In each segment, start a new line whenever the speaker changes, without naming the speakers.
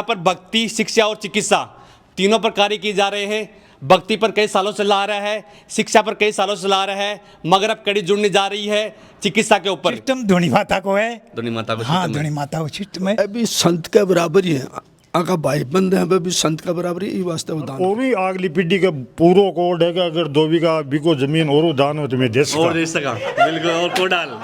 यहाँ पर भक्ति, शिक्षा और चिकित्सा तीनों पर कार्य किए जा रहे हैं। भक्ति पर कई सालों से ला रहा है, शिक्षा पर कई सालों से ला रहा है, मगर अब कड़ी जुड़ने जा रही है चिकित्सा के ऊपर।
सिस्टम धोनी माता को है,
धोनी माता को
हाँ धोनी माता को सिस्टम है।
अभी संत के बराबर ही है, आका भाई बंद है भी संत का बराबर ही वास्ते वो दान।
वो भी अगली पीढ़ी के पूरो कोड है कि अगर 2 बीघा बिको जमीन और दान हो तो मैं दे
और दे सका बिल्कुल। और को डाल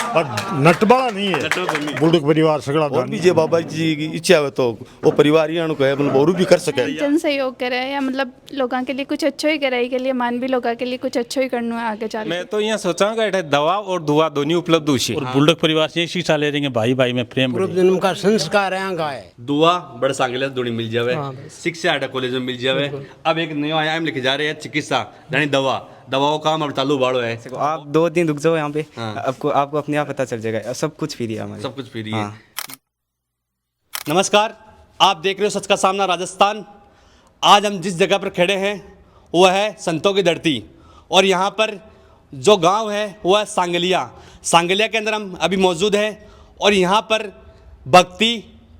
नटबड़ा नहीं है, बुजुर्ग परिवार सगड़ा
और
दान
भी जे बाबा जी की इच्छा है तो वो परिवार ही को है मतलब और भी कर सके।
जन सहयोग करे या मतलब लोगों के लिए कुछ अच्छा ही करे के लिए मानवी लोगों के लिए कुछ अच्छा ही करना है आगे चल।
मैं तो यहाँ सोचा कि दवा और दुआ दोनों उपलब्ध हुई
और बुल्डक परिवार से शिक्षा ले रहे हैं, भाई भाई में प्रेम
पूर्व जन्म का संस्कार है गाय
दुआ बड़ सांगले दोनी मिल जावे, शिक्षा अड्डा कॉलेज में मिल जावे। अब एक नया आयाम लेके जा रहे हैं चिकित्सा यानी दवाओं का अब चालू बाड़ो है।
आप 2 दिन रुक जाओ यहाँ पे, आपको अपने आप पता चल जाएगा, सब कुछ फ्री है हमारे,
सब कुछ फ्री है। नमस्कार, आप देख रहे हो सच का सामना राजस्थान। आज हम जिस जगह पर खड़े हैं वह है संतों की धरती, और यहाँ पर जो गांव है वह है सांगलिया के अंदर हम अभी मौजूद हैं। और यहाँ पर भक्ति,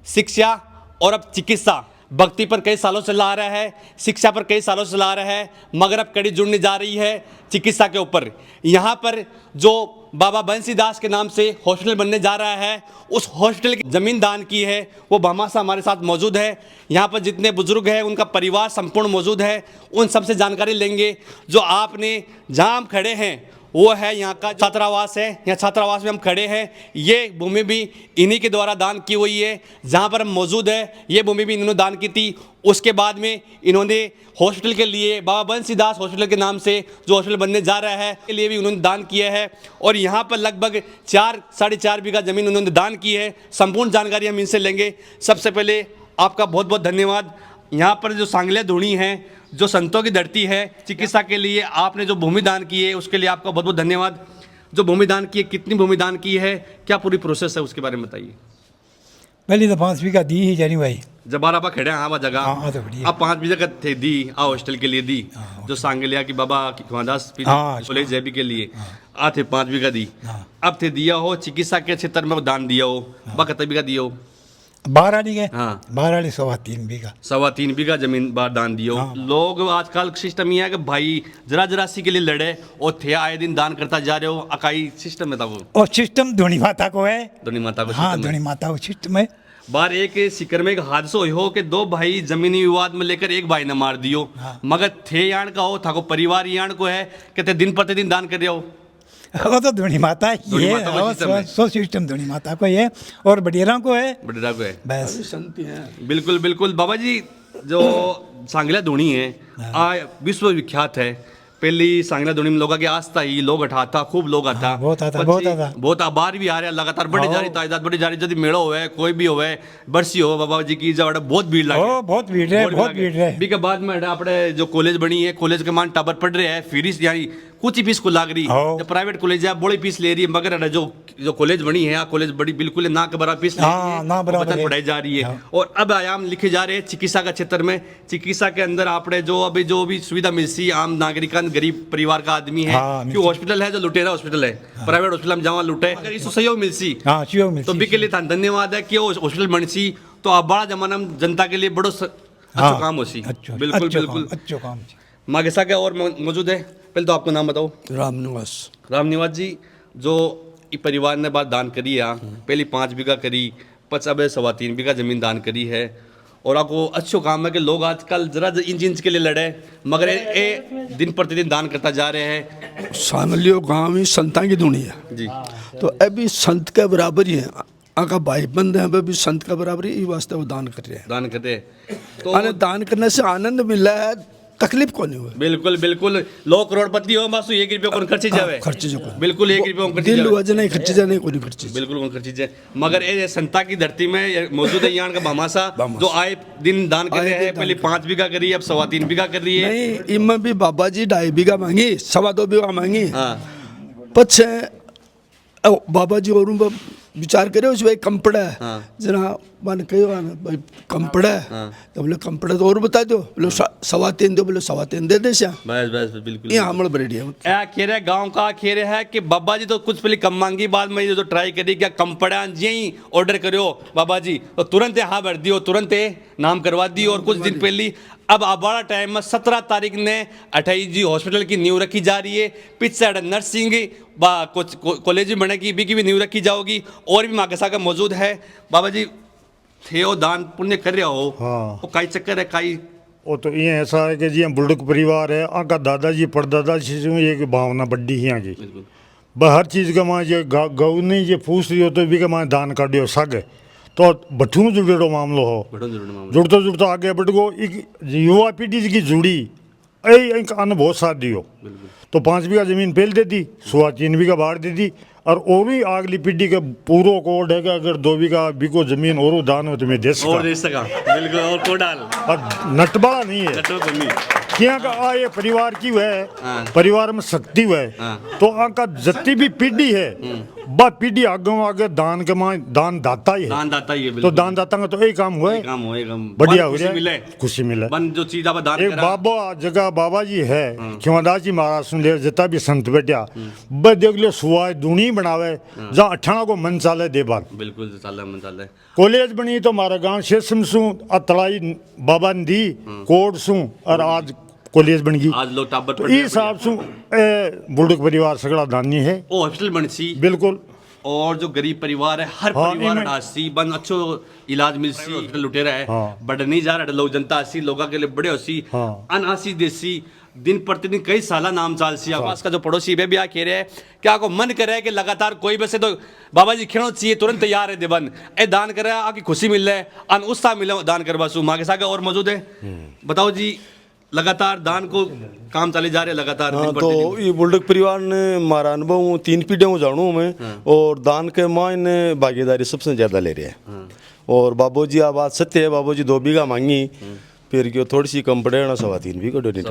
शिक्षा और अब चिकित्सा, भक्ति पर कई सालों से ला रहा है, शिक्षा पर कई सालों से ला रहा है, मगर अब कड़ी जुड़ने जा रही है चिकित्सा के ऊपर। यहाँ पर जो बाबा बंसीदास के नाम से हॉस्पिटल बनने जा रहा है, उस हॉस्पिटल की ज़मीन दान की है वो भामाशाह हमारे साथ मौजूद है। यहाँ पर जितने बुजुर्ग हैं उनका परिवार संपूर्ण मौजूद है, उन सबसे जानकारी लेंगे। जो आपने जहाँ हम खड़े हैं वो है यहाँ का छात्रावास है, यहाँ छात्रावास में हम खड़े हैं। ये भूमि भी इन्हीं के द्वारा दान की हुई है, जहाँ पर हम मौजूद है ये भूमि भी इन्होंने दान की थी। उसके बाद में इन्होंने हॉस्पिटल के लिए बाबा बंसीदास हॉस्पिटल के नाम से जो हॉस्पिटल बनने जा रहा है के लिए भी उन्होंने दान किया है। और यहाँ पर लगभग 4-4.5 बीघा ज़मीन उन्होंने दान की है। संपूर्ण जानकारी हम इनसे लेंगे। सबसे पहले आपका बहुत बहुत धन्यवाद। यहाँ पर जो सांगले धोनी है, जो संतों की धरती है, चिकित्सा के लिए आपने जो भूमि दान की है उसके लिए आपका बहुत बहुत धन्यवाद। जो भूमि दान की है, कितनी भूमि दान की है, क्या पूरी प्रोसेस है उसके बारे में बताइए।
पहले तो 5 बीघा दी ही जानी भाई,
जब बार आप खड़े हैं हाँ जगह
तो बढ़िया।
अब 5 बीघा थे दी हॉस्टल के लिए दी, जो सांगलिया की बाबा खिवादास कॉलेज जेबी के लिए थे 5 बीघा दी। अब थे दिया हो चिकित्सा के क्षेत्र में दान दिया हो, कितना बीघा दिया हो?
12 के,
हाँ
12 3.25 बीघा,
3.25 बीघा जमीन बार दान दियो। लोग आजकल सिस्टम ये है कि भाई जरा सी के लिए लड़े और थे आए दिन दान करता जा रहे हो। अकाई सिस्टम में था वो,
और सिस्टम धोनी माता को है,
धोनी माता को
हाँ धोनी माता को सिस्टम है।
बार एक सिकर में एक हादसा हो कि 2 भाई जमीनी विवाद में लेकर एक भाई ने मार दियो, मगर थे यान का हो था को परिवार यान को है कहते दिन प्रतिदिन दान कर रहे हो।
वो तो धोनी माता ही है, सो सिस्टम धोनी माता को है और बडेरा को है, बस
संत हैं।
बिल्कुल बिल्कुल। बाबा जी जो सांगला धोनी है विश्व विख्यात है। पहली सांगला धोनी में लोगों की आस्था ही लोग अठाता, खूब लोग आता, बहुत आभार भी आ रहा लगातार बढ़ी जा रही, तादाद बढ़ी जा रही। यदि मेड़ो होवे कोई भी होवे बरसी हो बाबा जी की जब बहुत भीड़ लगे,
बहुत भीड़ है।
भी के बाद में अपने जो कॉलेज बनी है, कॉलेज के मान टाबर पढ़ रहे हैं, फीस यानी कुछ ही फीस को लाग रही है। प्राइवेट कॉलेज है बड़ी फीस ले रही है, मगर जो कॉलेज बनी है कॉलेज बड़ी बिल्कुल ना के बराबर फीस पढ़ाई जा रही है। और अब आयाम लिखे जा रहे हैं चिकित्सा का क्षेत्र में। चिकित्सा के अंदर आपने जो भी सुविधा मिलती आम नागरिक गरीब परिवार का आदमी है, क्यों हॉस्पिटल है जो लुटेरा हॉस्पिटल है, प्राइवेट हॉस्पिटल में जहाँ लुटे इसको सहयोग मिलती तो भी के लिए धन्यवाद है कि हॉस्पिटल बनसी तो अब बड़ा जमाना में जनता के लिए बड़ो अच्छा काम होसी। बिल्कुल बिल्कुल
अच्छा काम।
माँ के साथ और मौजूद है। पहले तो आपका नाम बताओ। रामनिवास जी, जो परिवार ने बात दान करी है, पहली 5 बीघा करी, 3.25 बीघा जमीन दान करी है। और आपको अच्छो काम है कि लोग आजकल जरा इंच के लिए लड़े, मगर ये दिन प्रतिदिन दान करता जा रहे हैं।
सांगलियो गाँव में संता की धुनी है
जी,
तो अभी संत के बराबर ही है, आका भाई बंद है भी संत का बराबर ही वास्ते वो दान कर रहे हैं।
दान करते हैं
तो दान करने से आनंद मिल रहा है, तकलीफ को नहीं हुआ।
बिल्कुल बिल्कुल। लोग करोड़पति हो बस 1 रुपया कौन खर्ची जावे,
खर्चे जो
बिल्कुल 1 रुपया खर्ची
दिल वजह नहीं खर्चे जाने कोई खर्चे
बिल्कुल कौन खर्ची जाए। मगर ये संता की धरती में मौजूद है यहाँ का भामाशाह जो आए दिन दान कर रहे हैं। पहले 5 बीघा करी, अब 3.25 बीघा कर रही है।
नहीं इनमें भी बाबा जी 2.5 बीघा मांगी, 2.25 बीघा मांगी। पछे बाबा जी और विचार करे उस कम पड़ा है जना मैंने कहा ना भाई कम पड़ा है, तो बोले कम पड़ा तो और बता दो, बोले 3.25 दो, बोले 3.25 दे दे श्याम।
बस बस बिल्कुल
ये हमल बरेडी है।
ए खेरे गांव का खेरे है कि बाबा जी तो कुछ पहले कम मांगी, बाद में जो ट्राई करी क्या कम पड़ा जी ऑर्डर करो बाबा जी तो तुरंत हाँ भर दियो, तुरंत नाम करवा दी। और कुछ दिन पहले अब बड़ा टाइम में 17 तारीख ने 28 जी हॉस्पिटल की नींव रखी जा रही है, पिछड़ नर्सिंग कुछ कॉलेज में बनेगी भी की भी नींव रखी जाओगी। और भी माँ के साथ मौजूद है बाबा जी, थे वो दान पुण्य कर रहे हो।
हाँ।
वो काई चक्कर है काई
वो तो ये ऐसा है कि जी हम बुल्डक परिवार है, आका दादाजी परदादाजी से ये भावना बड्डी है की हर चीज़ का माँ ये गऊ नहीं ये पूछ रही हो तो भी का माँ दान कर दियो सग तो बठू जुड़ेड़ो मामलो हो, जुड़ता जुड़ता आगे बढ़ गो। एक युवा पीढ़ी की जुड़ी एक अनुभव साथ दियो तो 5 बीघा जमीन पहले दे दी, 3.25 बीघा बाहर दे दी। और भी अगली पीढ़ी के पूरा कोड है कि अगर 2 बीघा बिको जमीन और दान हो तो मैं दे
सका बिल्कुल। और को डाल
और नटबड़ा नहीं है क्या का ये परिवार की है, परिवार में शक्ति है तो आका जत्ती भी पीढ़ी है बा पीढ़ी आगे दान के मां दान दाता ही है,
दान दाता ही है
तो दान दाता का तो यही काम हुआ है, बढ़िया हो रहा, खुशी मिले।
जो चीज आप दान
एक बाबा जगह बाबा जी है खिमादास जी महाराज सुन ले जितना भी संत बैठा ब देख लो सुवाय दूनी बनावे जहाँ 18 को मन चाले दे बार
बिल्कुल चाले मन चाले। कॉलेज
बनी तो हमारा गांव शेषम सु अतलाई बाबा ने दी कोड सु और आज कॉलेज बन गई,
आज लोग टाबर
तो इस हिसाब से बुल्डक परिवार सगड़ा दानी है
ओ हॉस्पिटल बन सी
बिल्कुल।
और जो गरीब परिवार है हर परिवार डासी बन अच्छो इलाज मिल सी लुटेरा है बड़ नहीं जा रहा लोग जनता आसी लोगों के लिए बड़े होसी अनआसी देसी दिन प्रतिदिन कई साला नाम चाल सी। आवास का जो पड़ोसी वे भी आ कह रहे हैं क्या को मन करे कि लगातार कोई वैसे तो बाबा जी खेड़ो चाहिए तुरंत तैयार है देवन ए दान करे आकी खुशी मिल रहा है अन उत्साह मिले दान करवा सु माँ के साथ और मौजूद है। बताओ जी लगातार दान को काम चले जा रहे हैं लगातार।
हाँ, तो ये बुल्डक परिवार ने मारा अनुभव 3 पीढ़ियों जानू मैं और दान के माँ ने भागीदारी सबसे ज़्यादा ले रहे हैं। और बाबूजी आ बात सत्य है, बाबूजी 2 बीघा मांगी फिर क्यों थोड़ी सी कम पड़े ना 3.25 बीघा डोनेट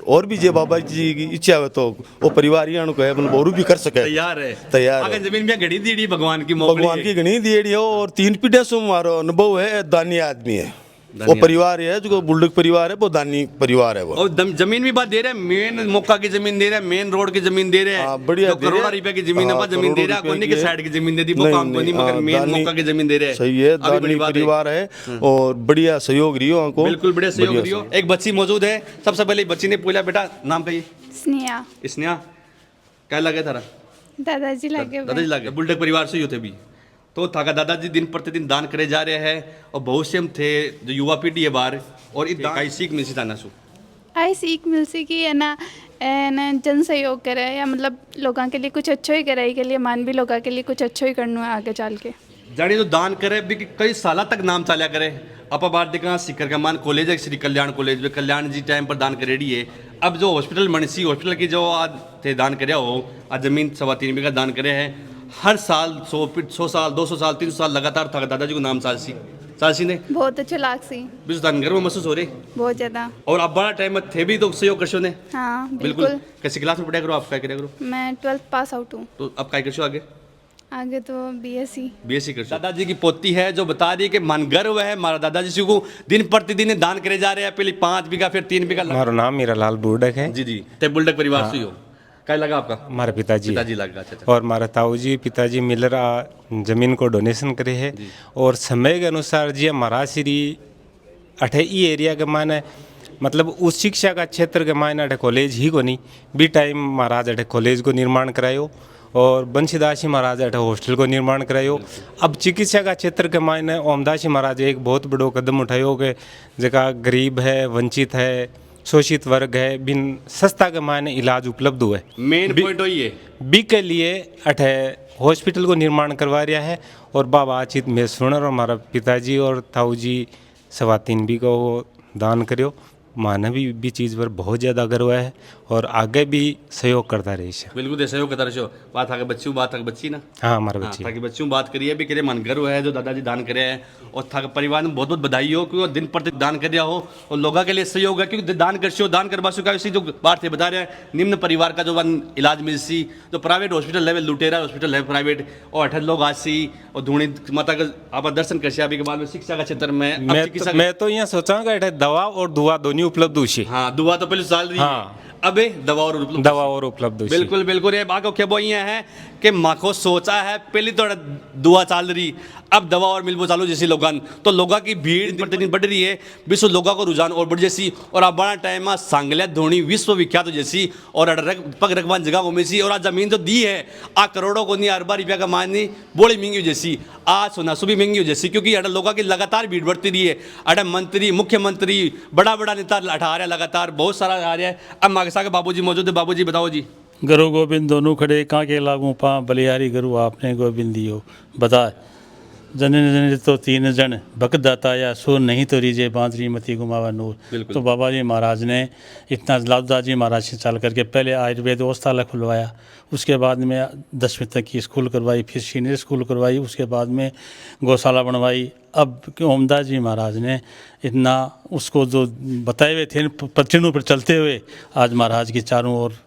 और भी जे बाबा जी की इच्छा है तो वो परिवार को है मतलब और भी कर सके तैयार है।
जमीन में घड़ी दी भगवान की
घड़ी दी है और 3 पीढ़ियों से हमारा अनुभव है दानी आदमी है वो परिवार है जो बुल्डक परिवार है वो दानी परिवार है वो।
और जमीन भी बात दे रहे हैं, मेन मौका की जमीन दे रहे हैं, मेन रोड की जमीन दे रहे हैं,
बढ़िया
करोड़ों रुपए की जमीन है जमीन दे रहा है, कोने की साइड की जमीन दे दी वो काम को नहीं मगर मेन मौका की जमीन दे रहे हैं।
सही है, दानी परिवार है और बढ़िया सहयोग रियो हमको,
बिल्कुल बढ़िया सहयोग रियो। एक बच्ची मौजूद है, सबसे पहले बच्ची ने पूछा बेटा नाम कहिए।
स्नेहा।
स्नेहा क्या लगे थारा?
दादाजी लगे
बुल्डक परिवार से ही होते भी तो थाका दादाजी दिन प्रतिदिन दान करे जा रहे हैं और बहुत से हम थे जो युवा पीढ़ी है बाहर और इस सीख मिल सी ताना सु
आई सीख मिल सी कि है ना जन सहयोग करे या मतलब लोगों के लिए कुछ अच्छा ही करे के लिए मान भी लोगों के लिए कुछ अच्छा ही करना है आगे चल के
जाने जो दान करे भी कई साल तक नाम चाला करे। आप बात देखा सिकर का मान कॉलेज है श्री कल्याण कॉलेज में कल्याण जी टाइम पर दान करेडी है। अब जो हॉस्पिटल मणसी हॉस्पिटल की जो आज थे दान करे हो आज जमीन 3.25 बीघा दान करे हैं हर साल 100 साल 200 साल 300 साल लगातार था दादाजी को नाम सालसी ने
बहुत अच्छा लाग सी
घर में महसूस हो रहे
बहुत ज्यादा।
और अब बड़ा टाइम में थे भी तो सहयोग करशो ने।
हाँ बिल्कुल।
कैसी क्लास में पढ़ाया करो आप क्या करा करो?
मैं 12th पास आउट हूँ।
तो अब क्या करशो आगे
तो बीएससी
कर। दादाजी की पोती है जो बता रही है कि मन गर्व है हमारा दादाजी को दिन प्रतिदिन दान करे जा रहे हैं पहले 5 बीघा फिर 3 बीघा।
हमारा नाम मीरालाल बुल्डक है।
जी ते बुल्डक परिवार से हो क्या लगा आपका?
हमारे पिताजी
लगा।
और हमारे ताऊ जी पिताजी मिलर जमीन को डोनेशन करे है और समय के अनुसार जी हमारा श्री अठे ई एरिया के माने मतलब उस शिक्षा का क्षेत्र के मायने अठे कॉलेज ही को नहीं भी टाइम महाराज अठे कॉलेज को निर्माण करायो और बंशीदास जी महाराज अठे हॉस्टल को निर्माण करायो। अब चिकित्सा का क्षेत्र के मायने ओमदास जी महाराज एक बहुत बड़ो कदम उठायो कि जगह गरीब है वंचित है शोषित वर्ग है बिन सस्ता के मायने इलाज उपलब्ध हुआ है।
मेन पॉइंट वही है
बी के लिए अठे हॉस्पिटल को निर्माण करवा रहा है और बाबा अचित मेसुणर और हमारा पिताजी और ताऊ जी 3.25 बीघा को दान करियो। माने भी चीज़ पर बहुत ज़्यादा गर्व है और आगे भी सहयोग करता रही है।
बिल्कुल सहयोग करता रहो। बात आगे बच्चों बात आगे बच्ची ना
हाँ हमारे बच्चे
ताकि बच्चों बात करिए भी करे मन गर्व है जो दादाजी दान करे हैं और था परिवार में बहुत बहुत बधाई हो क्योंकि दिन प्रतिदिन दान कर रहा हो और लोगों के लिए सहयोग है क्योंकि दान कर दान करवा चुका इसी जो बात थे बता रहे हैं निम्न परिवार का जो इलाज मिल सी जो प्राइवेट हॉस्पिटल है लुटेरा हॉस्पिटल है प्राइवेट और 8 लोग आसी और धूणी माता का आप दर्शन कर अभी के बाद में शिक्षा का क्षेत्र में
मैं तो यहाँ सोचा दवा और दुआ दोनों उपलब्ध हुई।
हाँ दुआ तो पहले साल रही
हाँ
अबे दवा और
उपलब्ध
बिल्कुल बिल्कुल ये बात क्या वो ये है कि माँ को सोचा है पहली तो दुआ चाल रही अब दवा और मिलबो चालू जैसी लोगन तो लोगों की भीड़ प्रतिदिन बढ़ रही है विश्व लोगों को रुझान और बढ़ जैसी और अब बड़ा टाइम में सांगलिया धोनी विश्व विख्यात हो जैसी और पग रखवान जगह को मिली और आज जमीन तो दी है आ करोड़ों को नहीं अरबा रुपया का माननी बड़ी महंगी हो जैसी आज सोना भी महंगी हो जैसी क्योंकि अड़ा लोगों की लगातार भीड़ बढ़ती रही है अड़ा मंत्री मुख्यमंत्री बड़ा बड़ा नेता हटा रहा है लगातार बहुत सारा आ रहा है। अब मागसा के बाबूजी मौजूद है बाबूजी बताओ जी।
गुरु गोविंद दोनों खड़े कहाँ के लागू पा बलियारी गुरु आपने गोविंद दियो बता जने जने तो तीन जन भक्तदाता या सुर नहीं तो रीजे बांधरी मती गुमावा नूर। तो बाबा जी महाराज ने इतना लालदास जी महाराज से चल करके पहले आयुर्वेद औषधालय खुलवाया उसके बाद में 10वीं तक की स्कूल करवाई फिर सीनियर स्कूल करवाई उसके बाद में गौशाला बनवाई। अब ओमदास जी महाराज ने इतना उसको जो बताए हुए थे प्रचरणों पर चलते हुए आज महाराज की चारों ओर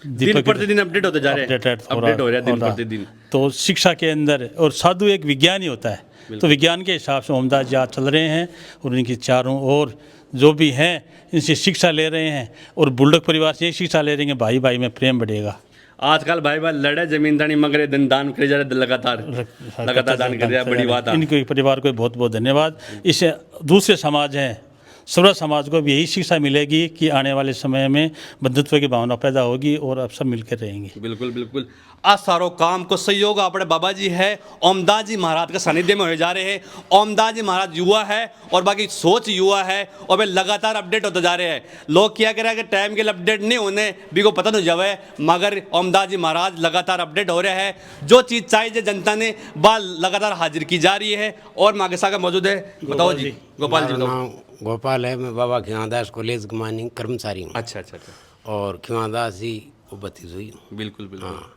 दिन प्रतिदिन अपडेट होते जा रहे हैं अपडेट हो रहा है दिन प्रतिदिन।
तो शिक्षा के अंदर और साधु एक विज्ञान ही होता है तो विज्ञान के हिसाब से ओमदास जी आज चल रहे हैं और उनकी चारों ओर जो भी हैं इनसे शिक्षा ले रहे हैं और बुल्डक परिवार से शिक्षा ले रहे हैं भाई भाई में प्रेम बढ़ेगा।
आजकल भाई भाई लड़े जमीनदारी मगरे दिन दान करे जा रहे लगातार दान कर रहे हैं बड़ी बात है।
इनके परिवार को बहुत बहुत धन्यवाद। इससे दूसरे समाज हैं सर्व समाज को भी यही शिक्षा मिलेगी कि आने वाले समय में बंधुत्व की भावना पैदा होगी और अब सब मिलकर रहेंगे।
बिल्कुल बिल्कुल आज सारो काम को सहयोग अपने बाबा जी है ओमदास जी महाराज के सानिध्य में हो जा रहे हैं। ओमदास जी महाराज युवा है और बाकी सोच युवा है और वे लगातार अपडेट होते जा रहे हैं। लोग क्या कह रहे हैं कि टाइम के लिए अपडेट नहीं होने भी को पता नहीं जावे मगर ओमदास जी महाराज लगातार अपडेट हो रहे हैं। जो चीज़ चाहिए जनता ने बाल लगातार हाजिर की जा रही है। और मागसा का मौजूद है बताओ जी गोपाल जी बताओ।
गोपाल है मैं बाबा खिवादास कॉलेज कमानी कर्मचारी हूँ।
अच्छा अच्छा अच्छा
और खिवादास जी को बत्तीस हुई हूँ।
बिल्कुल बिल्कुल
हाँ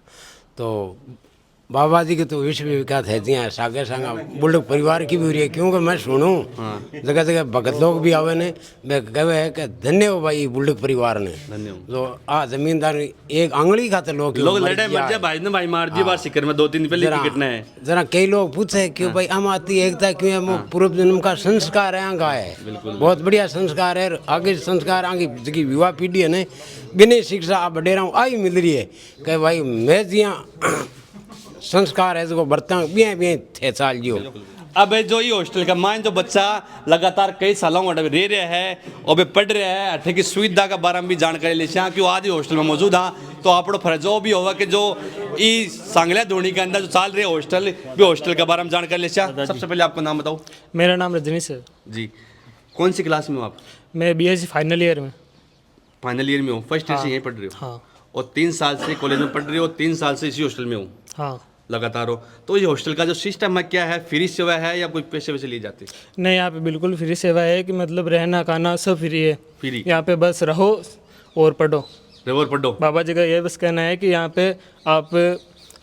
तो बाबा जी के तो विश्व विख्यात है जी सागे संगा बुल्डक परिवार की भी हो रही है क्योंकि मैं सुनूँ जगह जगह भगत लोग भी आवे ने मैं कहे है कि धन्य हो भाई बुल्डक परिवार ने तो आ जमींदार एक आंगली खाते लोग
लड़े मर जाए भाई ने भाई मार दिए बार सिक्कर में 2-3 पहले टिकट ने है
जरा कई लोग पूछे क्यों भाई हम आती एकता क्यों है वो पूर्व जन्म का संस्कार है आगा है बहुत बढ़िया संस्कार है आगे संस्कार आगे युवा पीढ़ी है ने बिना शिक्षा आप बडेरा आई मिल रही है कि भाई मैं जिया संस्कार है जो बर्तन भी थे साल जियो।
अब जो ये हॉस्टल का मान जो बच्चा लगातार कई सालों में रह रहा है और वे पढ़ रहा है अठे की सुविधा का बारे में भी जानकारी ले क्यों आज हॉस्टल में मौजूद हाँ तो आपको फर्जो भी होगा कि जो ये सांगलिया धोनी के अंदर जो चल रहे हॉस्टल भी हॉस्टल के बारे में जानकारी ले। सबसे पहले आपका नाम बताओ।
मेरा नाम रजनीश है
जी। कौन सी क्लास में हो आप?
मैं BSc फाइनल ईयर में।
फाइनल ईयर में हो फर्स्ट ईयर से यहीं पढ़ रहे हो?
हाँ।
और 3 साल से कॉलेज में पढ़ रहे हो 3 साल से इसी हॉस्टल में हो?
हाँ
लगातार हो। तो ये हॉस्टल का जो सिस्टम है क्या है फ्री सेवा है या कोई पैसे वैसे लिए जाते?
नहीं यहाँ पे बिल्कुल फ्री सेवा है कि मतलब रहना खाना सब फ्री है।
फ्री
यहाँ पे बस रहो और पढ़ो।
और पढ़ो।
बाबा जी का ये बस कहना है कि यहाँ पे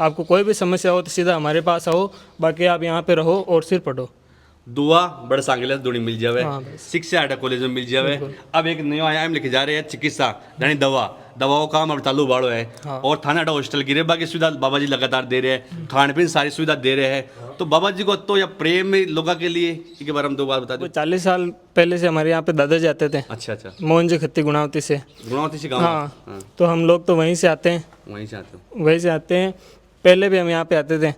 आपको कोई भी समस्या हो तो सीधा हमारे पास आओ बाकी आप यहाँ पे रहो और सिर्फ पढ़ो।
दुआ बड़ा सांगलिया धोनी मिल जावे शिक्षा आटा कॉलेज में मिल जावे। अब एक नया आयाम लिखे जा रहे हैं चिकित्सा यानी दवाओं का काम अब चालू बाड़ो है और थाना अड्डा हॉस्टल गिरे बाकी सुविधा बाबा जी लगातार दे रहे हैं खान पीन सारी सुविधा दे रहे हैं। तो बाबा जी को तो या प्रेम लोगों के लिए के बारे में 2 बात बता दो।
40 साल पहले से हमारे यहाँ पे दादाजी आते थे।
अच्छा अच्छा
मोहन जी खत्ती गुणावती से गाँव। हाँ तो हम लोग तो वहीं से आते हैं। वहीं से आते हैं पहले भी हम यहाँ पे आते थे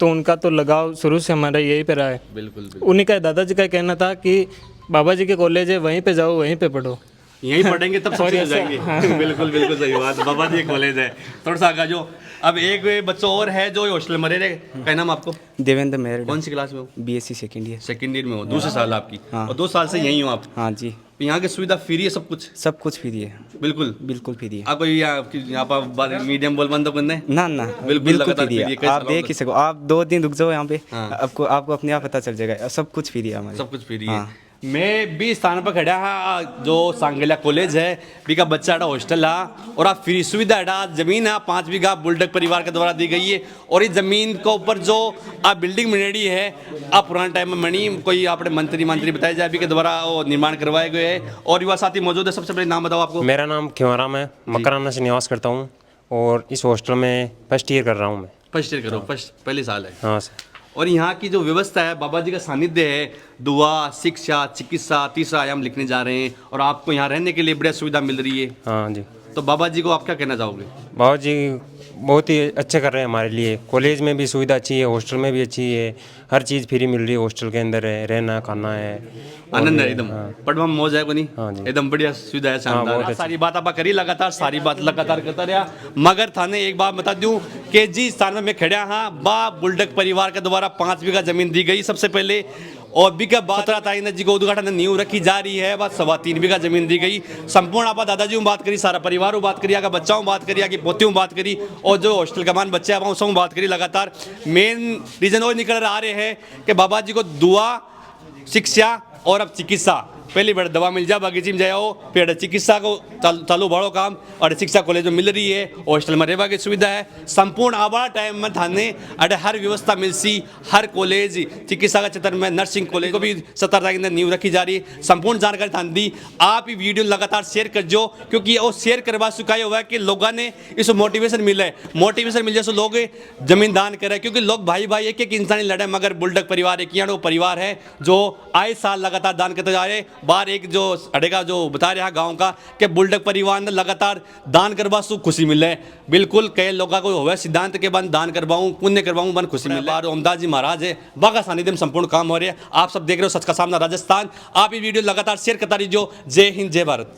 तो उनका तो लगाव शुरू से हमारा यही पे रहा है।
बिल्कुल
उन्हीं का दादाजी का कहना था कि बाबा जी के कॉलेज है वहीं पे जाओ वहीं पे पढ़ो
यहीं पढ़ेंगे तब सक्सेस हो जाएंगे। बिल्कुल बिल्कुल सही बात बाबा जी कॉलेज है थोड़ा सा आगे जो। अब एक बच्चा और है जो हॉस्टल में रह रहे क्या नाम आपको?
देवेंद्र मेहर।
कौन सी क्लास में हो?
BSc सेकंड ईयर
में हो दूसरे साल आपकी। और 2 साल से यहीं हो आप?
हाँ जी।
यहाँ की सुविधा फ्री है सब कुछ
फ्री है।
बिल्कुल
फ्री है।
आप यहाँ पर मीडियम बोल बंद करने
ना बिल्कुल फ्री है। आप देख ही सको आप 2 दिन रुक जाओ यहाँ पे आपको अपने आप पता चल जाएगा सब कुछ फ्री है हमारे।
सब कुछ फ्री है। मैं भी स्थान पर खड़ा हाँ जो सांगलिया कॉलेज है बी का बच्चा अड़ा हॉस्टल है और आप फ्री सुविधा अड़ा जमीन है 5 बीघा बुलडक परिवार के द्वारा दी गई है और इस जमीन के ऊपर जो आप बिल्डिंग बनेड़ी है आप पुराने टाइम में बनी कोई आपने मंत्री बताया जाए अभी के द्वारा वो निर्माण करवाए गए हैं और युवा साथी मौजूद है। सबसे पहले नाम बताओ आपको।
मेरा नाम खिवाराम है, मकराना से निवास करता हूँ और इस हॉस्टल में फर्स्ट ईयर कर रहा हूँ मैं।
फर्स्ट ईयर करो, फर्स्ट पहले साल है।
हाँ सर।
और यहाँ की जो व्यवस्था है बाबा जी का सानिध्य है, दुआ, शिक्षा, चिकित्सा, तीसरा आयाम लिखने जा रहे हैं और आपको यहाँ रहने के लिए बढ़िया सुविधा मिल रही है।
हाँ जी।
तो बाबा जी को आप क्या कहना चाहोगे?
बाबा जी बहुत ही अच्छे कर रहे हैं हमारे लिए। कॉलेज में भी सुविधा अच्छी है, हॉस्टल में भी अच्छी है, हर चीज़ फ्री मिल रही है। हॉस्टल के अंदर है, रहना खाना है,
आनंद है एकदम। पढ़वा में मौज है को नहीं?
हाँ जी।
एकदम बढ़िया सुविधा है, शानदार।
बहुत
सारी बात आप करी लगातार, सारी बात लगातार करता रहा। मगर थाने एक बात बता दूं कि जिस स्थान में मैं खड़ा हाँ बा बुलडक परिवार के द्वारा 5 बीघा जमीन दी गई सबसे पहले और बीघा 17 तारीख जी को उद्घाटन नींव रखी जा रही है। बस 3.25 बीघा जमीन दी गई। संपूर्ण आप दादाजी में बात करी, सारा परिवार में बात करी, आगे बच्चाओं बात करी, आगे पोतियों बात करी और जो हॉस्टल का मान बच्चे आप सब बात करी। लगातार मेन रीजन वो निकल आ रहे हैं कि बाबा जी को दुआ, शिक्षा और अब चिकित्सा पहली बार दवा मिल जाए बागीची में जाओ फिर चिकित्सा को चालू बड़ो काम और शिक्षा कॉलेज में मिल रही है। हॉस्टल में रहने की सुविधा है। संपूर्ण आवा टाइम में थाने अरे हर व्यवस्था मिल सी, हर कॉलेज चिकित्सा का क्षेत्र में नर्सिंग कॉलेज को भी 17 तारीख में नींव रखी जा रही है। संपूर्ण जानकारी थान दी। आप ये वीडियो लगातार शेयर कर जो क्योंकि वो शेयर करवा चुका हुआ है कि लोगों ने इस मोटिवेशन मिले, मोटिवेशन मिल जाए सो लोग जमीन दान करें क्योंकि लोग भाई भाई एक इंसान लड़े मगर बुलडक परिवार एक वो परिवार है जो आए साल लगातार दान करते जा रहे। बार एक जो अड़ेगा जो बता रहा गांव का कि बुलडक परिवार ने लगातार दान करवा सु खुशी मिले। बिल्कुल कई लोगों को हो सिद्धांत के बन दान करवाऊं पुण्य करवाऊं बन खुशी मिले। बार ओमदास जी महाराज है बागा सानिध्य में संपूर्ण काम हो रहे हैं। आप सब देख रहे हो सच का सामना राजस्थान। आप ये वीडियो लगातार शेयर करता रहिए। जय हिंद, जय भारत।